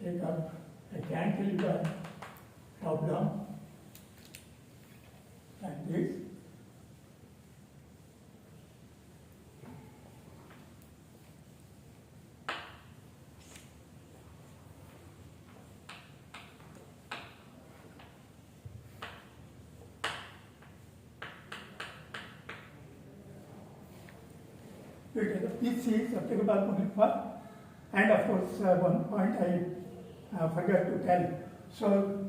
take up a cantilever problem like this. This is applicable only for, and of course one point I forgot to tell. So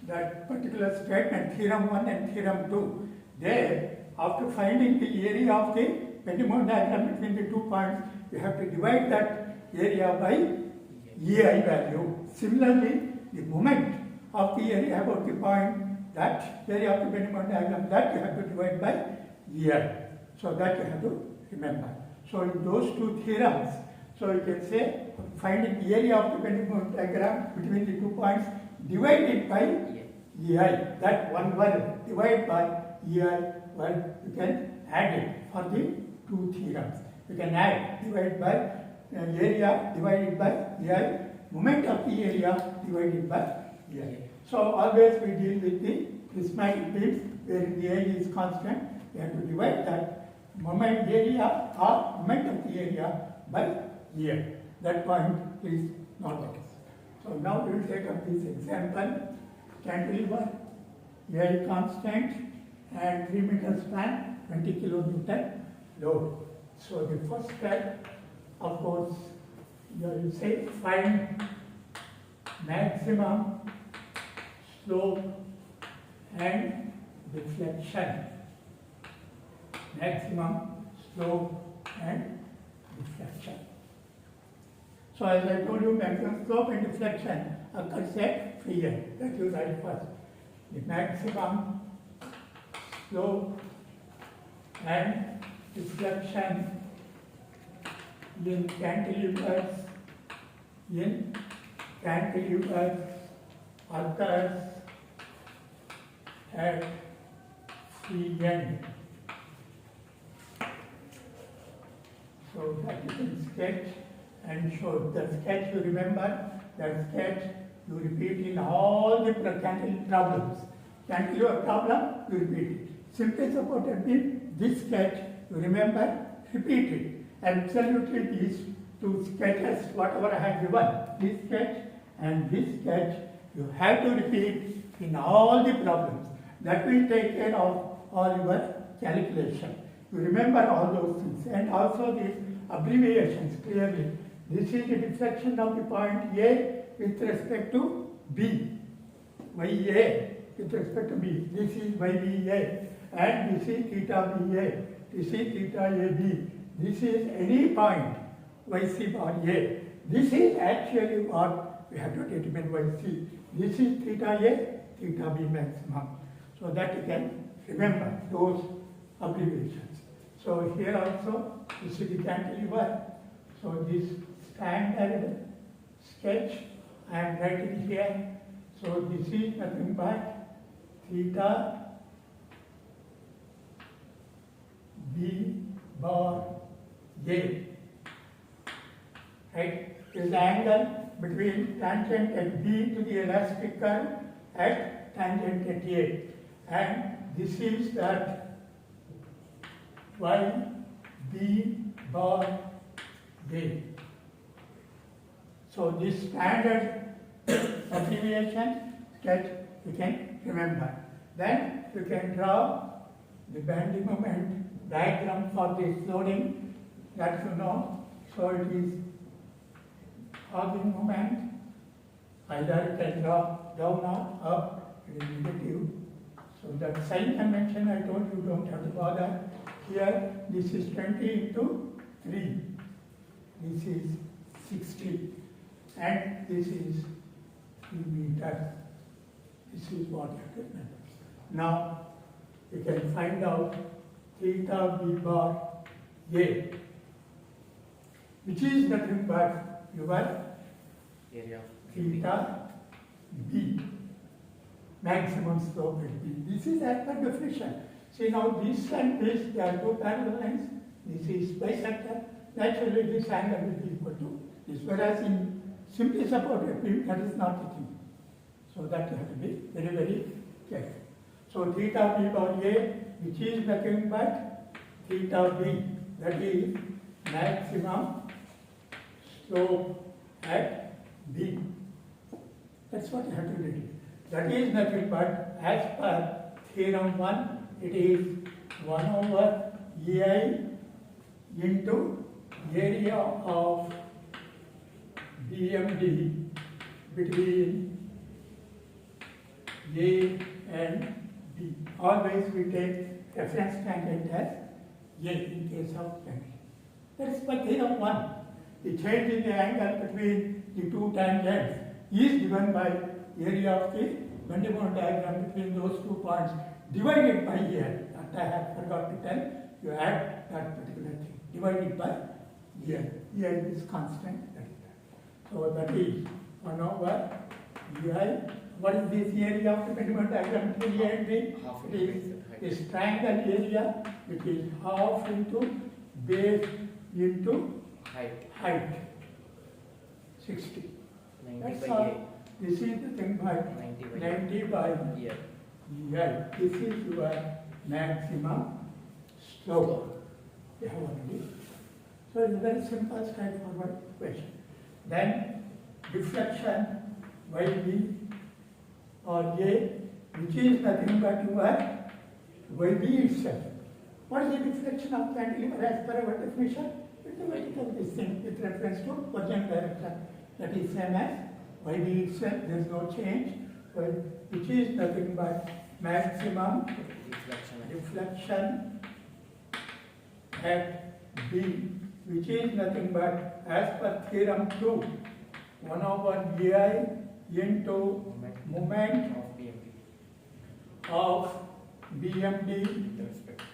that particular statement, theorem 1 and theorem 2, there after finding the area of the Pendymound diagram between the 2 points, you have to divide that area by EI value. Similarly, the moment of the area about the point, that area of the Pendymound diagram, that you have to divide by EI. So that you have to remember. So in those two theorems, so you can say finding the area of the Pendymound diagram between the 2 points divided by EI. That one word divided by EI, well, you can add it for the 2 theorems. You can add divide by area divided by EI, moment of the area divided by EI. So always we deal with the prismatic beams where the EI is constant. We have to divide that moment area or moment of the area by EI. That point is noted. So now we will take up this example. Cantilever, EI constant and 3 meter span, 20 kilonewton load. So the first step, of course, you say find maximum slope and deflection. Maximum slope and deflection. So as I told you, maximum slope and deflection occurs at free end. That you write first. The maximum slope and deflection in cantilevers occurs at free end. So that you can sketch and show. The sketch you remember, that sketch you repeat in all the cantilever problems. Cantilever problem, you repeat it. Simply supported beam, this sketch you remember, repeat it. Absolutely these 2 sketches, whatever I have given, this sketch and this sketch, you have to repeat in all the problems. That will take care of all your calculation. You remember all those things, and also these abbreviations clearly. This is the deflection of the point A with respect to B. YA with respect to B. This is YBA, and this is theta BA. This is theta AB. This is any point YC bar A. This is actually what we have to determine YC. This is theta A, theta B maximum. So that you can remember those abbreviations. So here also, you see the cantilever. So this standard sketch I am writing here. So this is nothing but theta B bar A. Right? Is the angle between tangent at B to the elastic curve at tangent at A. And this is that Y B bar A. So this standard abbreviation sketch you can remember. Then you can draw the bending moment diagram for this loading, that you know. So it is hogging moment. Either you can draw down or up, it is negative. So that sign convention I told you don't have to bother. Here this is 20 into 3. This is 60. And this is 3 meters. This is what you have to remember. Now you can find out theta B bar A, which is nothing but your area theta B, maximum slope at B. This is as per definition. See now this and this, they are 2 parallel lines. This is bisector. Naturally this angle will be equal to this. Whereas in simply supported beam, that is not the thing. So that you have to be very, very careful. So theta b by A, which is nothing but theta b, that is maximum slope at B. That's what you have to do. That is nothing but, as per theorem 1, it is 1 over EI into area of BMD between A and B. Always we take reference tangent as A in case of tangent. That is by theorem 1. The change in the angle between the two tangents is given by area of the Van diagram between those 2 points divided by here. That I have forgot to tell, you add that particular thing, divided by here. Here is constant. That is that. So that is 1 over EI. What is this area of the Van diagram between A and B? Half It is into height. this triangle area, which is half into base into height, 60. 90 That's by all. This is the thing by 90 by year. EI. This is your maximum slope. You have already. So it's a very simple, straightforward question. Then deflection YB or A, which is nothing but your YB itself. What is the deflection of cantilever as per our definition? It's a vertical distance with reference to original direction. That is same as YB itself, there is no change, which is nothing but maximum deflection at B, which is nothing but, as per theorem 2, 1 over EI into moment of BMD With respect to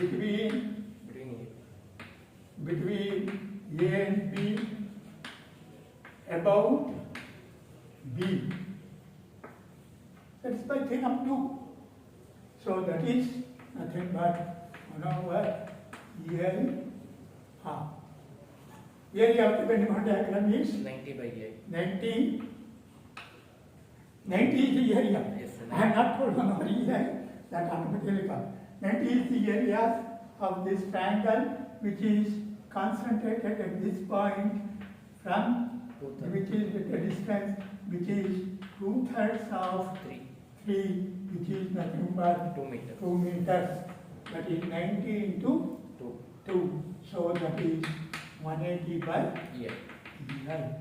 between A and B about B. That is by theorem 2. So that is nothing but 1 over EI half. Area of the Van diagram is 90 by 8. 90. 90 is the area. Yes, sir. I have not told 1 over EI, that automatically comes. 90 is the area of this triangle which is concentrated at this point from, which is with a distance which is 2/3 of 3, which is nothing but 2 meters. 2 meters. That is 90 into 2. So that is 180 by Year. EI.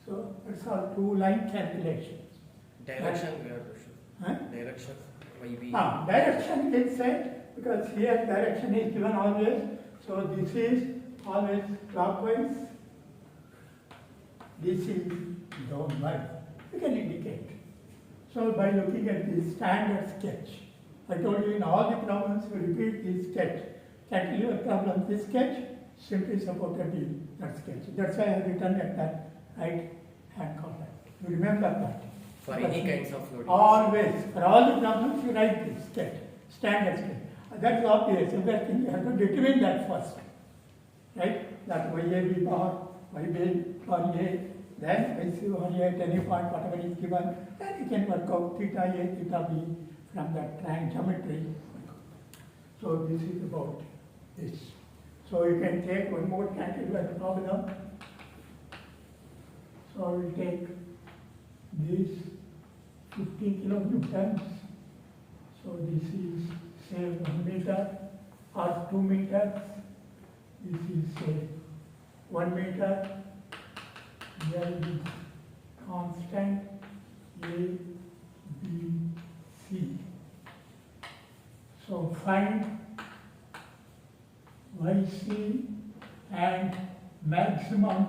So that's all 2 line calculations. Direction we have to show. Huh? Direction YB. Direction is said because here direction is given always. So this is always clockwise. This is downward. You can indicate. So by looking at the standard sketch, I told you in all the problems we repeat this sketch. Cantilever problem, this sketch simply supported that sketch. That's why I have written at that right hand corner. You remember that. For any kinds of loading. Always, for all the problems, you write this sketch, standard sketch. That's obvious. Everything you have to determine that first, right? That YAB bar, YB bar A, then YC or A at any point, whatever is given, then you can work out theta A, theta B from that triangle geometry. So this is about this. So you can take one more cantilever problem. So I will take this 50 kilonewtons. So this is say 1 meter or 2 meters. This is say 1 meter. Here is constant A, B, C. So find YC and maximum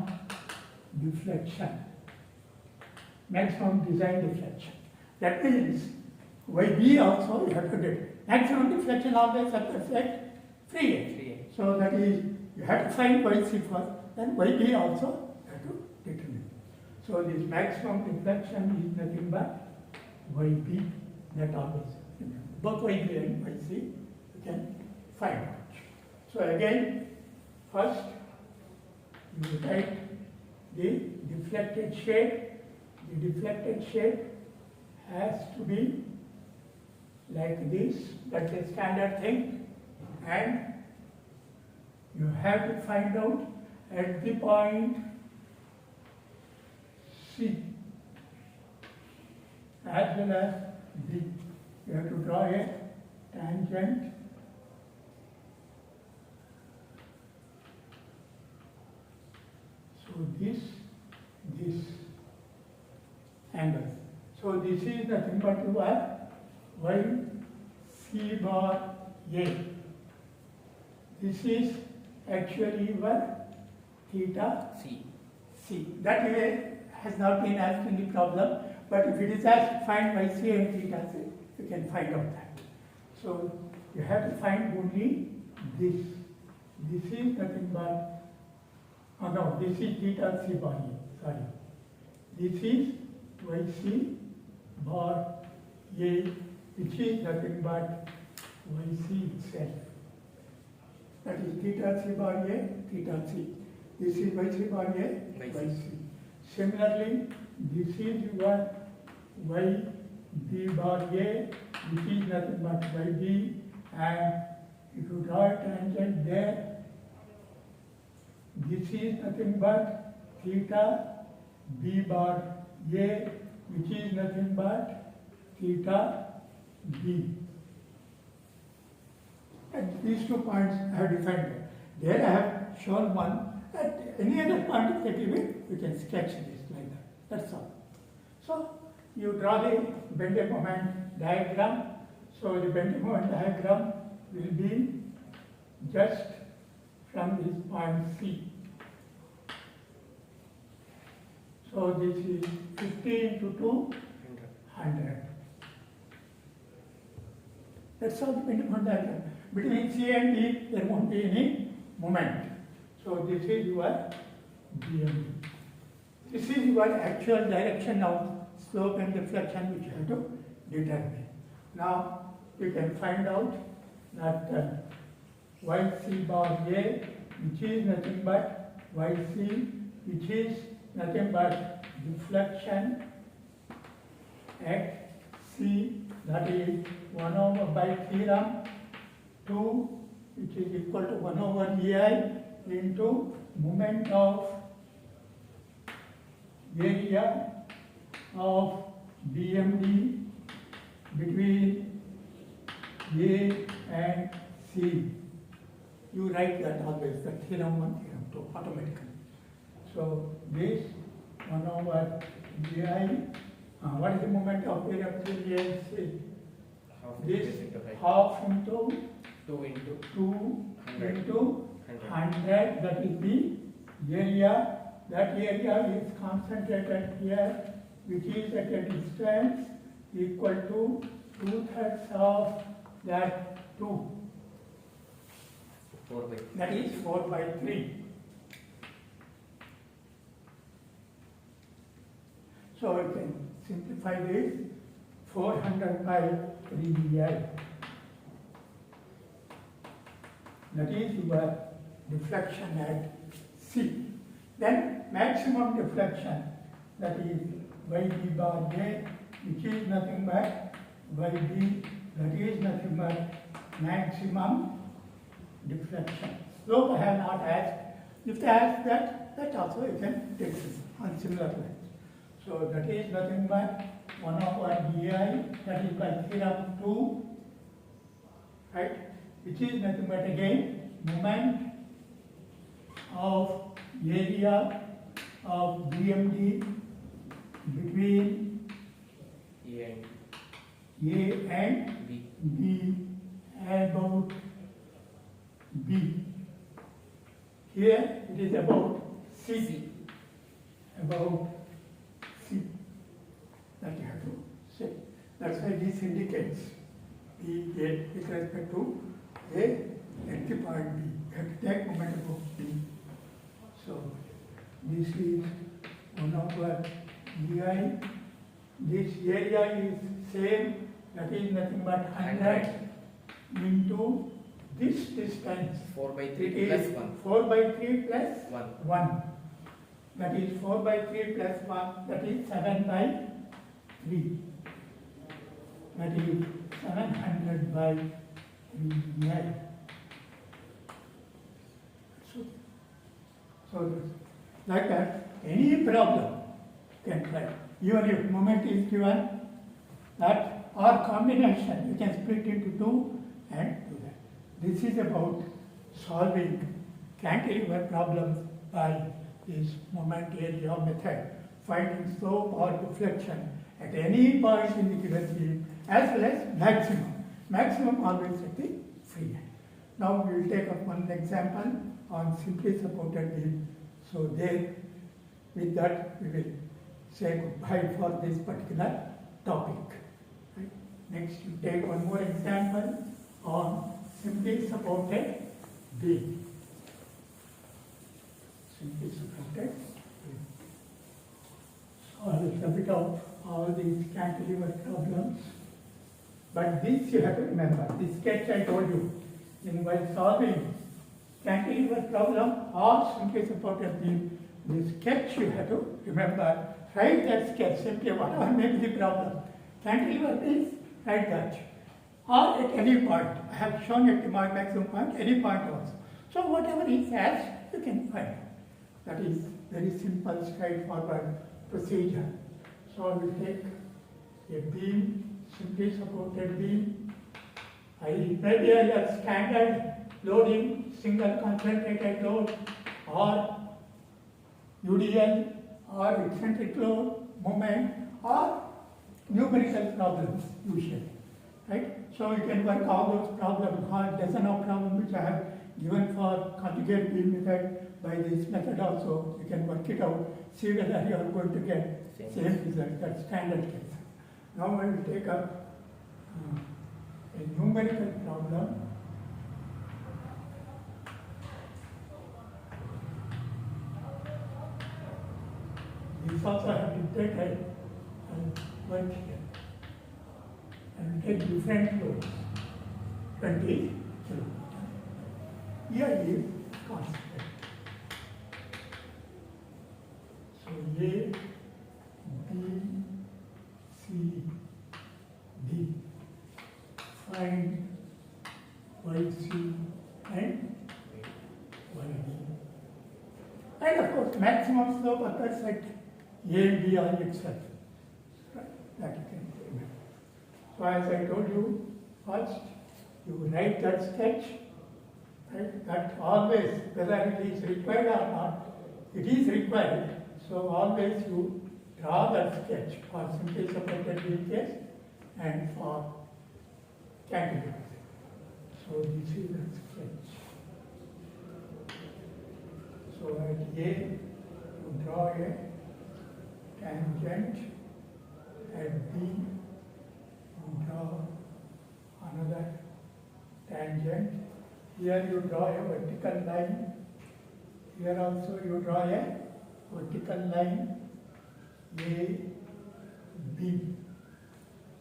deflection. Maximum design deflection. That means YB also you have to get. Maximum deflection always occurs at free edge. So that is, you have to find YC first, then YB also you have to determine. So this maximum deflection is nothing but YB, that always. Both YB and YC you can find out. So again, first you write the deflected shape. The deflected shape has to be like this. That's a standard thing. And you have to find out at the point C as well as D. You have to draw a tangent so this angle. So this is nothing but your y c bar a. This is actually your theta C. c. That way has not been asked in the problem, but if it is asked, find y c and theta c, you can find out that. So you have to find only this. This is nothing but, oh no, this is theta c bar a, sorry. This is yc bar a, which is nothing but yc itself. That is theta c bar a, theta c. This is yc bar a, yc. Similarly, this is your yb bar a, which is nothing but yb, and if you draw a tangent there, this is nothing but theta b bar a, which is nothing but theta b. At these 2 points I have defined. There I have shown one. At any other point if you give it, you can sketch this like that. That's all. So you draw the bending moment diagram. So the bending moment diagram will be just from this point C. So this is 50 into 2, 100. That's all the bending moment diagram. Between C and D, there won't be any moment. So this is your BMD. This is your actual direction of slope and deflection which you have to determine. Now you can find out that yc bar a, which is nothing but yc, which is nothing but deflection at C, that is 1 over by theorem 2, which is equal to 1 over EI into moment of area of BMD between A and C. You write that always, the theorem 1, theorem 2, automatically. So this 1 over EI, what is the moment of area between A and C? This half into 2 into 2 100. into 100, that is the area. That area is concentrated here, which is at a distance equal to 2/3 of that 2. 4 by 3. That is 4 by 3. So we can simplify this 400 by 3 That is your deflection at C. Then maximum deflection, that is yb bar a, which is nothing but yb, that is nothing but maximum deflection. Slope I have not asked. If they ask that, that also you can take this on similar lines. So that is nothing but 1 over di, that is by theorem 2, right? Which is nothing but again moment of area of BMD between A and A and B. B about B. Here it is about C. About C. That you have to say. That's why this indicates B A with respect to A at the point B. You have to take moment of B. So this is 1 over EI. This area is same, that is nothing but 100 into this distance. 4 by It 3 is plus 1. 4 by 3 plus 1. 1. that is 4 by 3 plus 1, that is 7 by 3. That is 700 by 3L. So like that, any problem can try. Even if moment is given, that or combination, you can split into 2 and do that. This is about solving cantilever problems by this moment area method, finding slope or deflection at any point in the given beam as well as maximum. Maximum always at the free end. Now we will take up one example on simply supported beam. So there, with that we will say goodbye for this particular topic. Right? Next you take one more example on simply supported beam. Simply supported beam. So a little bit of all these cantilever problems. But this you have to remember, this sketch I told you, in while solving cantilever problem or simply supported beam, the sketch you have to remember, write that sketch simply whatever may be the problem. Cantilever is write that. Or at any point, I have shown at the maximum point, any point also. So whatever is asked, you can find. That is very simple, straightforward procedure. So I will take a beam, simply supported beam. Maybe I have standard loading, single concentrated load, or UDL, or eccentric load, moment, or numerical problems usually. Right? So you can work all those problems, a dozen of problems which I have given for conjugate beam method by this method also. You can work it out, see whether you are going to get same result, that's standard case. Now I will take up a numerical problem. This also I have to take a work here. And take different loads, 20 kilometers. Here is constant. So A, B, C, D. Find YC and YD. And of course, maximum slope occurs at A and B on itself. Right? That you can remember. So as I told you, first you write that sketch, right? That always, whether it is required or not, it is required. So always you draw that sketch for simply supported beam case and for cantilever. So this is the sketch. So at A, you draw a tangent, at B, you draw another tangent. Here you draw a vertical line. Here also you draw a vertical line, A, B,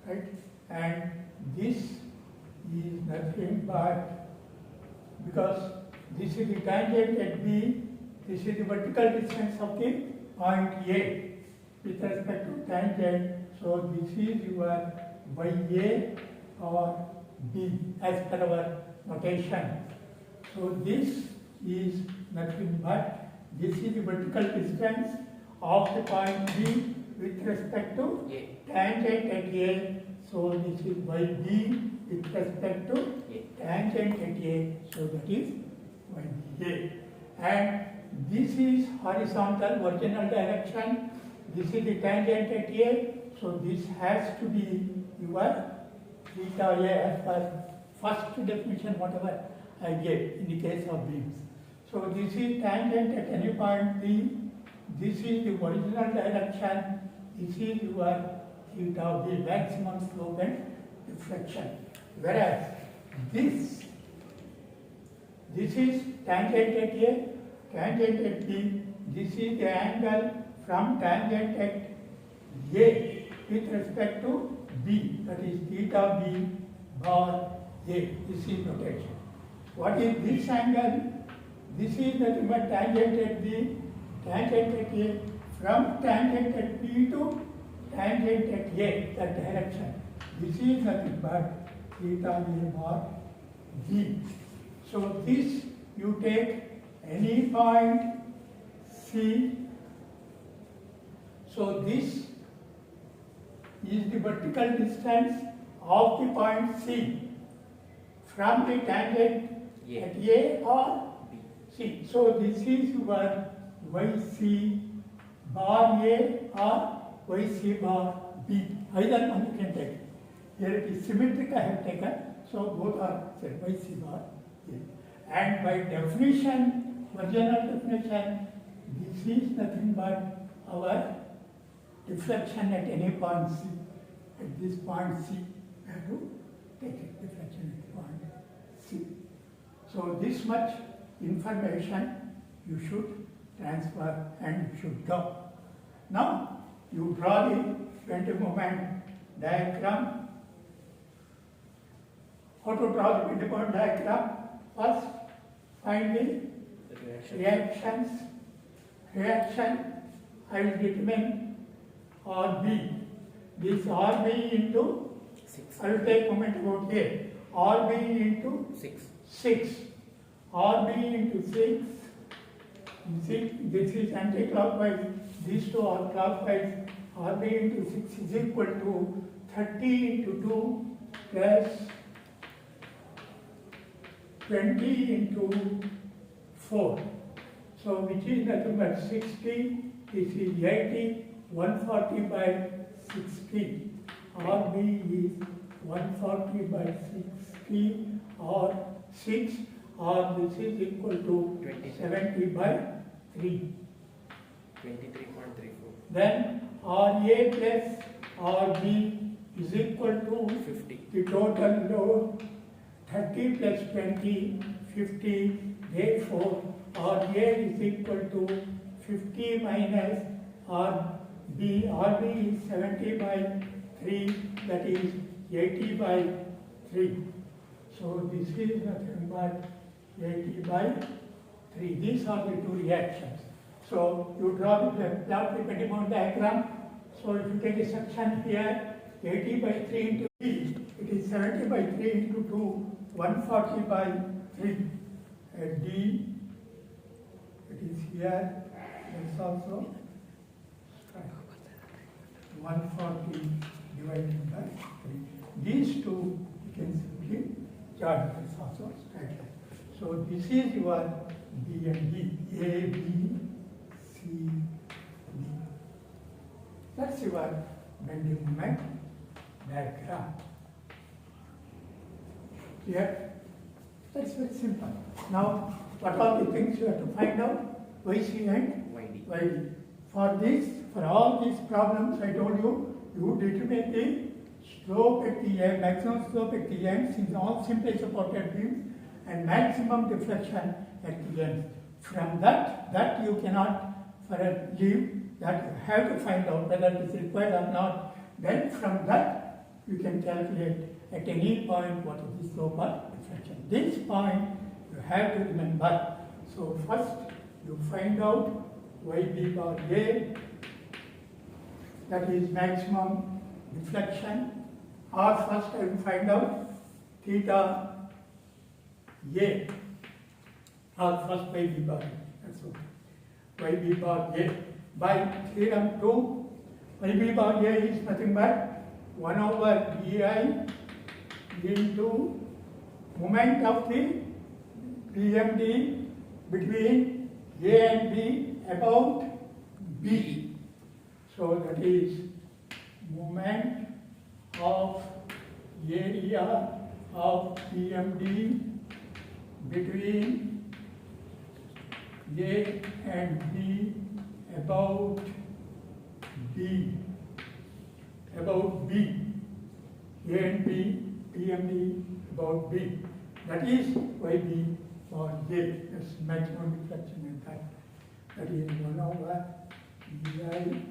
right? And this is nothing but, because this is the tangent at B, this is the vertical distance of the point A with respect to tangent. So this is your YA or B as per our notation. So this is nothing but, this is the vertical distance of the point B with respect to tangent at A. So this is YB with respect to tangent at A. So that is YA. And this is horizontal original direction. This is the tangent at A. So this has to be your theta A as per first definition, whatever I gave in the case of beams. So this is tangent at any point B. This is the original direction. This is your theta B, maximum slope and deflection. Whereas this is tangent at A, tangent at B. This is the angle from tangent at A with respect to B, that is theta B bar A. This is notation. What is this angle? This is the tangent at B. tangent at A, from tangent at B to tangent at A, that direction. This is nothing but theta A bar B. So this you take any point C. So this is the vertical distance of the point C from the tangent A. at A or B. C. So this is your YC bar A or YC bar B. Either one you can take. Here it is symmetric I have taken, so both are say YC bar A. And by definition, original definition, this is nothing but our deflection at any point C. At this point C, we have to take it, deflection at point C. So this much information you should transfer and you should go. Now you draw the point moment diagram. How to draw the point diagram? First, find the The reactions. Reaction, I will determine RB. This RB into, 6. I will take moment about here. RB into 6. 6. RB into 6. This is anti-clockwise. These two are clockwise. RB into 6 is equal to 30 into 2 plus 20 into 4. So which is nothing but 60. This is 80. 140 by 60. RB is 140 by 60 or 6, or this is equal to 70 by 3. 23.34. Then RA plus RB is equal to 50. the total load 30 plus 20, 50. Therefore, RA is equal to 50 minus RB. RB is 70 by 3, that is 80 by 3. So this is nothing but 80 by 3. These are the two reactions. So you draw the plot depending on diagram. So if you take a section here, 80 by 3 into B, it is 70 by 3 into 2, 140 by 3. And D, it is here, that's also 140 divided by 3. These two you can simply join, that's also straight line. So this is your B and D, A, B, C, D. That's your bending moment diagram. Clear? That's very simple. Now, what are the things you have to find out? YC and YD. YD. For this, for all these problems I told you, you determine the slope at the end, maximum slope at the ends in all simply supported beams and maximum deflection at the ends. From that you cannot leave, that you have to find out whether it is required or not. Then from that you can calculate at any point what is the slope or deflection. This point you have to remember. So first you find out YB bar A, that is maximum deflection, or first I will find out theta A, or first YB bar A, that's okay. YB bar A. By theorem 2, YB bar A is nothing but 1 over BI into moment of the PMD between A and B about B. So that is moment of area of PMD between A and B about B. About B. A and B, PMD about B. That is YB or A. That's maximum deflection impact. That is 1 over BI.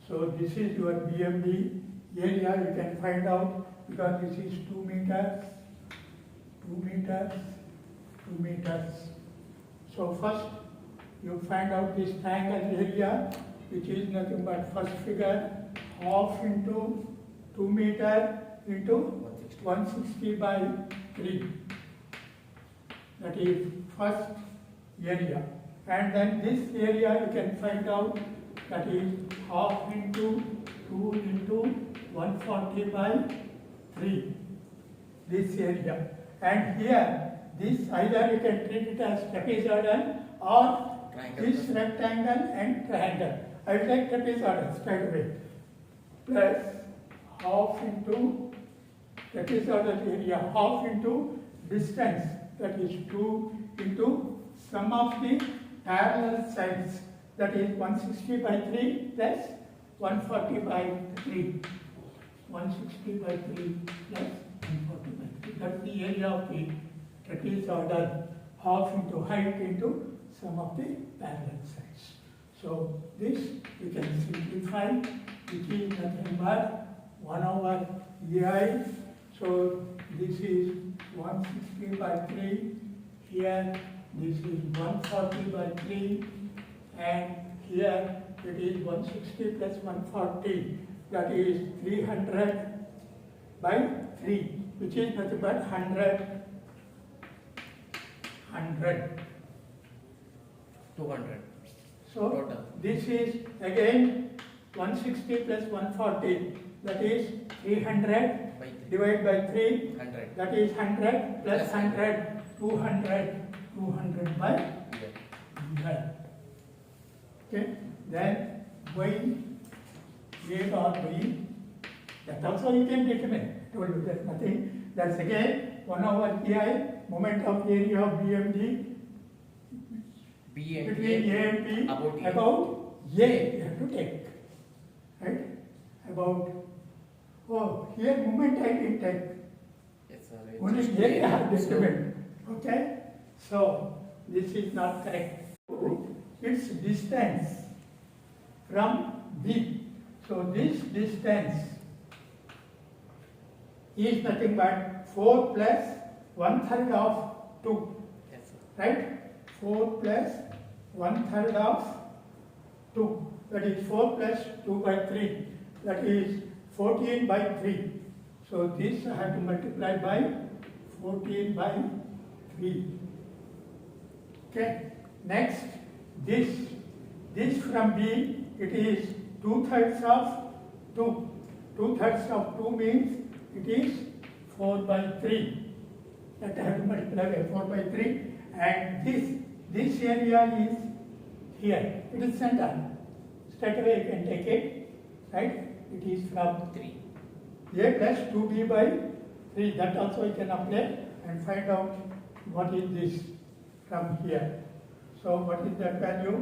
So this is your BMD area, you can find out because this is 2 meters, 2 meters, 2 meters. So first you find out this triangle area, which is nothing but first figure, half into 2 meter into 160 by 3. That is first area. And then this area you can find out, that is half into 2 into 140 by 3. This area. And here, this either you can treat it as trapezoidal or Triangle. this rectangle and triangle. I will take trapezoidal straight away. Plus half into trapezoidal area, half into distance, that is 2 into sum of the parallel sides, that is 160 by 3 plus 140 by 3. 160 by 3 plus 140 by 3. That's the area of the trapezoidal, half into height into sum of the parallel sides. So this we can simplify, which is nothing but 1 over EI. So this is 160 by 3. Here this is 140 by 3. And here it is 160 plus 140. That is 300 by 3, which is nothing but 100. 200. So Total. this is again 160 plus 140, that is 300 By 3. divided by 3, 100. that is 100 plus Plus 100, 200, 200 by Yeah. 100. Okay, then y, a or y, that also you can determine. I told you there's nothing. That's again 1 over pi, moment of area of BMD B and between A and B about A. about A, you have to take. Right? About, oh, here moment I didn't take. Yes, sir. It's Only just A I A. have determined. Okay? So, this is not correct. Its distance from B. So, this distance is nothing but 4 plus 1/3 of 2. Yes, sir. Right? 4 plus 1/3 of 2. That is 4 plus 2 by 3. That is 14 by 3. So this I have to multiply by 14 by 3. Okay. Next, this from B, it is 2/3 of 2. 2/3 of 2 means it is 4 by 3. That I have to multiply by 4 by 3. And this area is here. It is center. Straight away you can take it. Right? It is from 3. A plus 2B by 3. That also you can apply and find out what is this from here. So what is that value?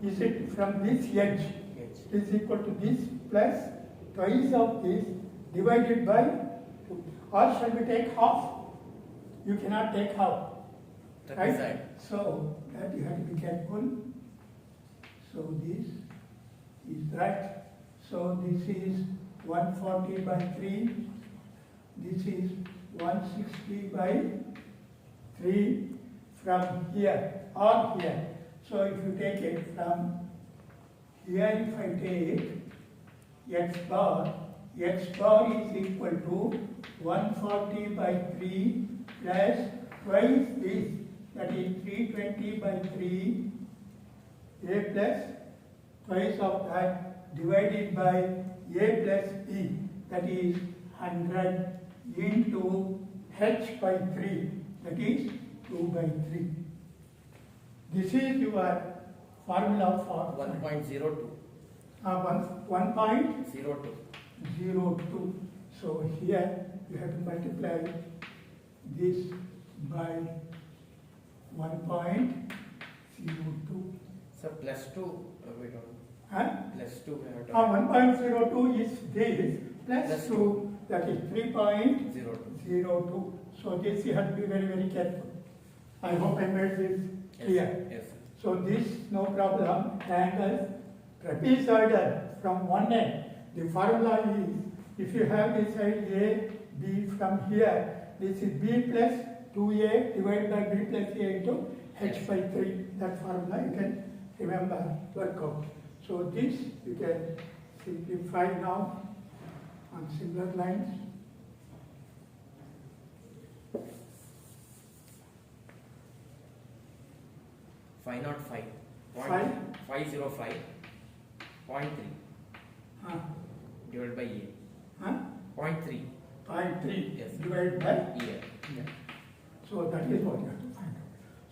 Is it from this edge? H. Is equal to this plus twice of this divided by 2. Or shall we take half? You cannot take half. Right? Trapezoid. So that you have to be careful. So this is that. So this is 140 by 3. This is 160 by 3 from here or here. So if you take it from here, if I take x bar is equal to 140 by 3 plus twice this, that is 320 by 3, a plus twice of that divided by a plus b, that is 100 into h by 3, that is 2 by 3. This is your formula for 1.02. 1.02. 02. So here you have to multiply this by 1.02. Sir, plus 2, we don't. Huh? Plus 2 we have to. 1.02 is this plus Plus 2, that is 3.02. 02. So this you have to be very, very careful. I hope I made this clear. Yes, sir. So this, no problem, triangle, trapezoidal from one end. The formula is, if you have this side A, B from here, this is B plus 2A divided by B plus A into h by 3, that formula you can remember, work out. So this you can simplify now on similar lines. Five not five. Five? 505.3 Huh? divided by A. Huh? 0.3 0.3 Yes. divided by year. So that is what you have to find out.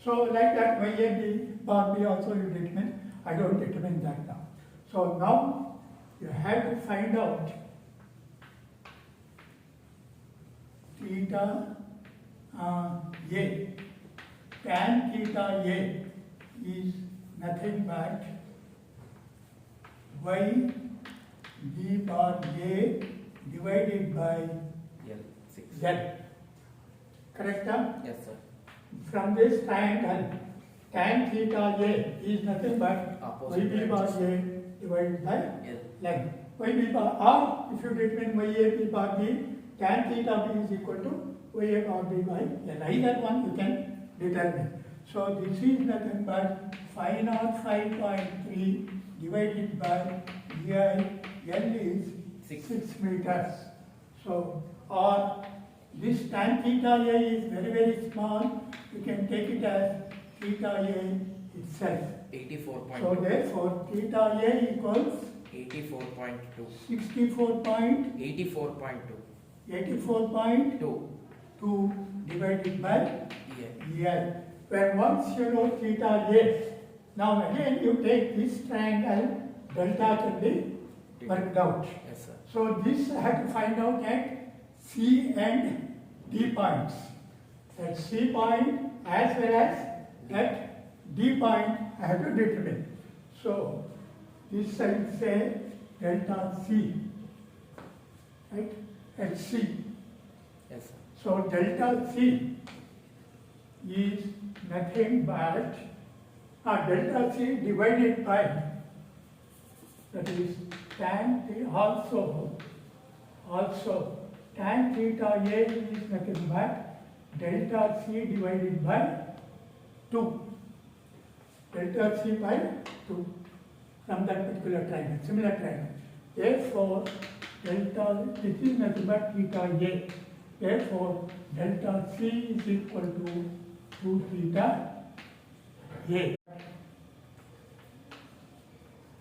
So like that, Y A B bar B also you determine. I don't determine that now. So now you have to find out theta A. Tan theta A is nothing but Y B bar A divided by L 6. Z. Correct? Huh? Yes, sir. From this triangle, tan theta A is nothing but Opposite YB bar axis. A divided by L. length. YB bar, or if you determine YAB bar B, tan theta B is equal to YA bar B by L. Either one you can determine. So this is nothing but 505.3 divided by EI. L is 6 meters. So, or this tan theta A is very, very small. You can take it as theta A itself. 84.2. So therefore, theta A equals 84.2. 64.84.2 84.2 divided by year. EI. When once you know theta A, now again you take this triangle, delta can be worked out. Yes, sir. So this I have to find out at C and D points. At C point as well as at D point I have to determine. So this I will say delta C, right, at C. Yes, sir. So delta C is nothing but delta C divided by, that is tan theta, also tan theta A is nothing but delta C divided by 2. Delta C by 2 from that particular triangle, similar triangle. Therefore, delta, this is nothing but theta A. Therefore, delta C is equal to 2 theta A.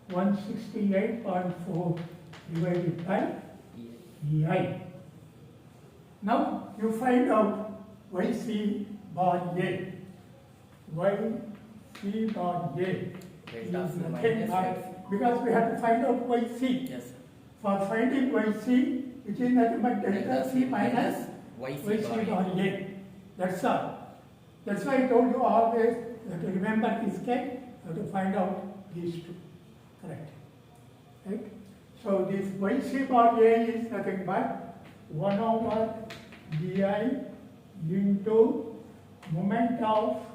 168.4 divided by Year. EI. Now you find out YC bar A. YC bar A is Delta C nothing minus but, because we have to find out YC. Yes, sir. For finding YC, which is nothing but delta C minus YC bar A. That's all. That's why I told you always you have to remember this case, you have to find out these two. Correct. Right? So this YC bar A is nothing but 1 over DI into moment of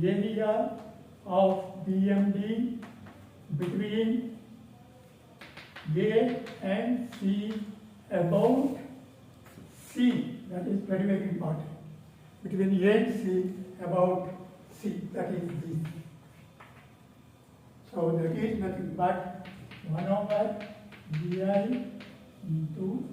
area of BMD between A and C about C. That is very, very important. Between A and C about C. That is B. So that is nothing but 1 over DI into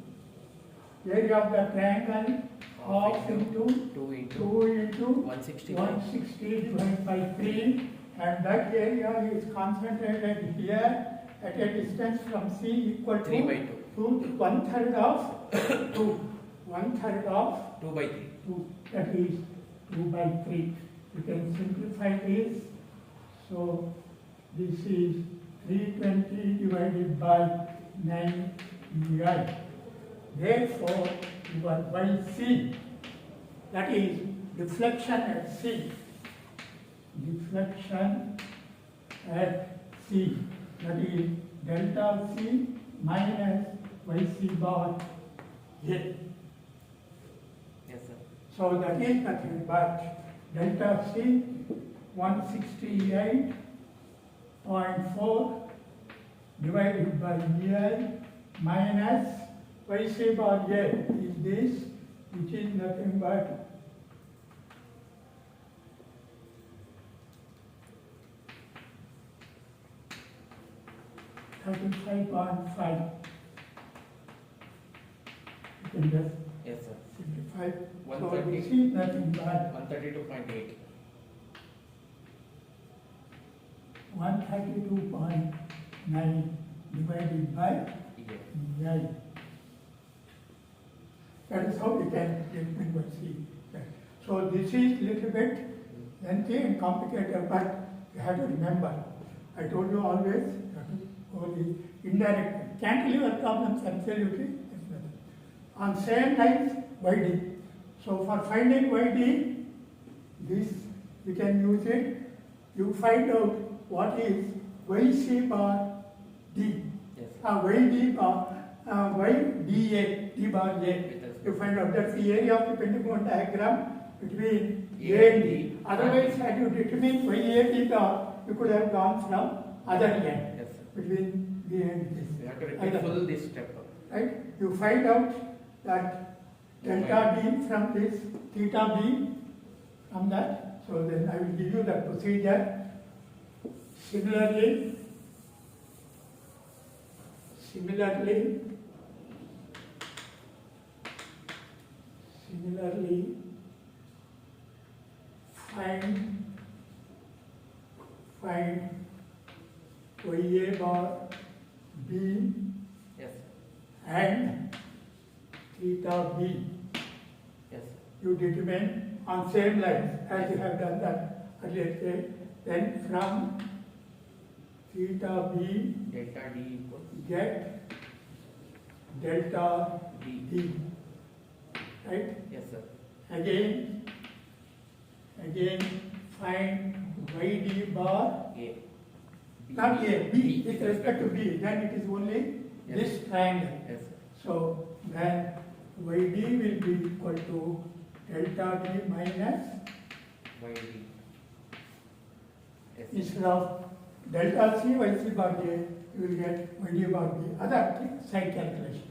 area of the triangle half into 2 into 2 into 160. 160 divided by 3, and that area is concentrated here at a distance from C equal to 3 by 2. 1/3 of 2. 1/3 of 2 by 3. 2. That is 2 by 3. You can simplify this. So this is 320 divided by 9 EI. Therefore, your YC, that is deflection at C, deflection at C, that is delta C minus YC bar A. Yes, sir. So that is nothing but delta C 168.4 divided by EI minus YC bar A is this, which is nothing but 35.5. You can just Yes, sir. simplify. So 130. this is nothing but 132.8. 132.9 divided by Yes. 9. That is how we can remember see that. So this is little bit lengthy and complicated, but you have to remember. I told you always, you have to go the indirect. Cantilever problems absolutely is nothing. On same lines, YD. So for finding YD, this we can use it. You find out what is YC bar D. Yes. YD bar, YDA, D bar A. It is. You find out that's the area of the pentagon diagram between A A and D. Otherwise, had you determined YAD bar, you could have gone from other end Yes, sir. between B and this. We have to repeat Either. full this step. Right? You find out that delta B from this, theta B from that. So then I will give you the procedure. Similarly, find YA bar B Yes, sir. and theta B. Yes, sir. You determine on same lines as you have done that earlier. Then from theta B Delta D equals get delta D. D. Right? Yes, sir. Again find YD bar, A. B. not A, B, with respect to B, then it is only Yes. this triangle. Yes, sir. So then YD will be equal to delta D minus, YD. Yes. instead of delta C, YC bar A, you will get YD bar B. Other side calculation.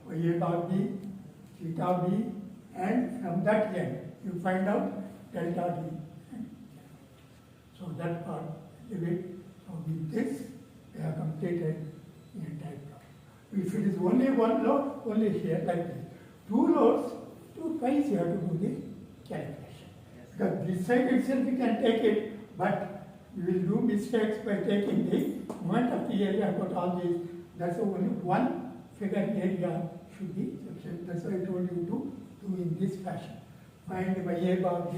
YA bar B, theta B, and from that end, you find out delta D. So that part, leave it. So with this, we have completed the entire problem. If it is only one load, only here like this. Two loads, twice you have to do the calculation. Yes. Because this side itself you can take it, but you will do mistakes by taking the moment of the area about all these. That's only one figure area should be sufficient. That's why I told you to do in this fashion. Find YA bar B,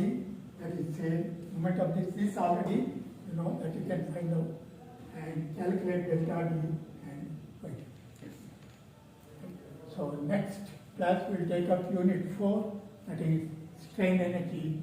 that is say moment of this already, you know, that you can find out, and calculate delta D and YD. Yes. So next class we'll take up unit 4, that is strain energy